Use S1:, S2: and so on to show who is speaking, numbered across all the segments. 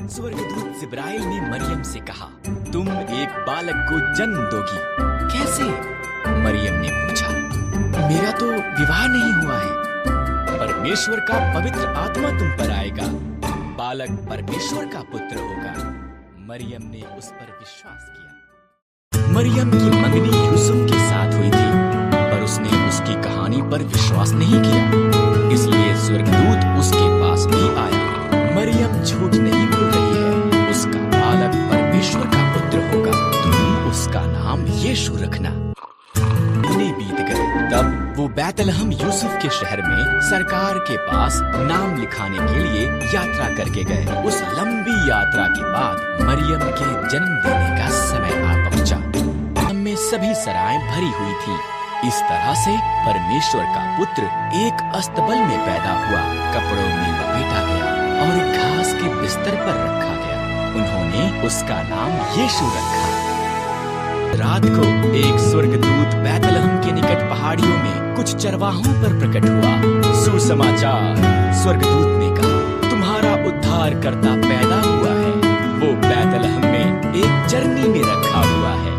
S1: स्वर्गदूत जिब्राइल ने मरियम से कहा, तुम एक बालक को जन्म दोगी। कैसे? मरियम ने पूछा। मेरा तो विवाह नहीं हुआ है। परमेश्वर का पवित्र आत्मा तुम पर आएगा, बालक परमेश्वर का पुत्र होगा। मरियम ने उस पर विश्वास किया। मरियम की मंगनी यूसुफ के साथ हुई थी, पर उसने उसकी कहानी पर विश्वास नहीं किया, इसलिए स्वर्गदूत उसके पास भी आया। मरियम झूठ नहीं बोल रही है, उसका बालक परमेश्वर का पुत्र होगा। तुम उसका नाम यीशु रखना। महीने बीत गए, तब वो बैतलहम यूसुफ के शहर में सरकार के पास नाम लिखाने के लिए यात्रा करके गए। उस लंबी यात्रा के बाद मरियम के जन्म देने का समय आ पहुंचा। में सभी सराएं भरी हुई थी। इस तरह से परमेश्वर का पुत्र एक अस्तबल में पैदा हुआ, कपड़ों में लपेटा गया और घास के बिस्तर पर रखा गया। उन्होंने उसका नाम यीशु रखा। रात को एक स्वर्गदूत बैतलहम के निकट पहाड़ियों में कुछ चरवाहों पर प्रकट हुआ। सुसमाचार, स्वर्गदूत ने कहा, तुम्हारा उद्धारकर्ता पैदा हुआ है। वो बैतलहम में एक चरनी में रखा हुआ है।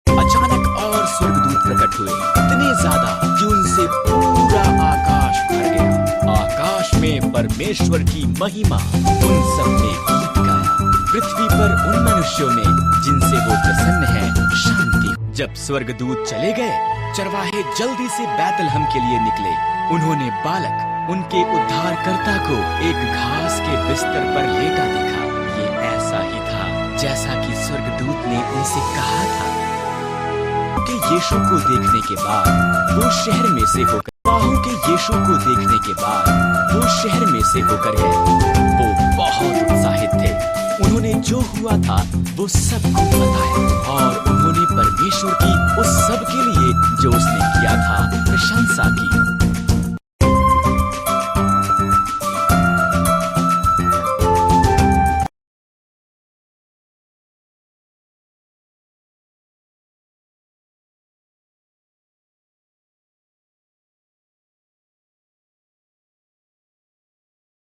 S1: अचानक और स्वर्गदूत प्रकट हुए, इतने ज्यादा कि उनसे पूरा आकाश भर गया। आकाश में परमेश्वर की महिमा। उन सब ने गीत गाया। पृथ्वी पर उन मनुष्यों में जिनसे वो प्रसन्न है शांति। जब स्वर्गदूत चले गए, चरवाहे जल्दी से बैतलहम के लिए निकले। उन्होंने बालक, उनके उद्धारकर्ता को एक घास के बिस्तर पर लेटा देखा। ये ऐसा ही था जैसा कि स्वर्गदूत ने उनसे कहा था। के यीशु को देखने के बाद वो शहर में से होकर यीशु को देखने के बाद वो शहर में से होकर गए। वो बहुत उत्साहित थे। उन्होंने जो हुआ था वो सबको बताया।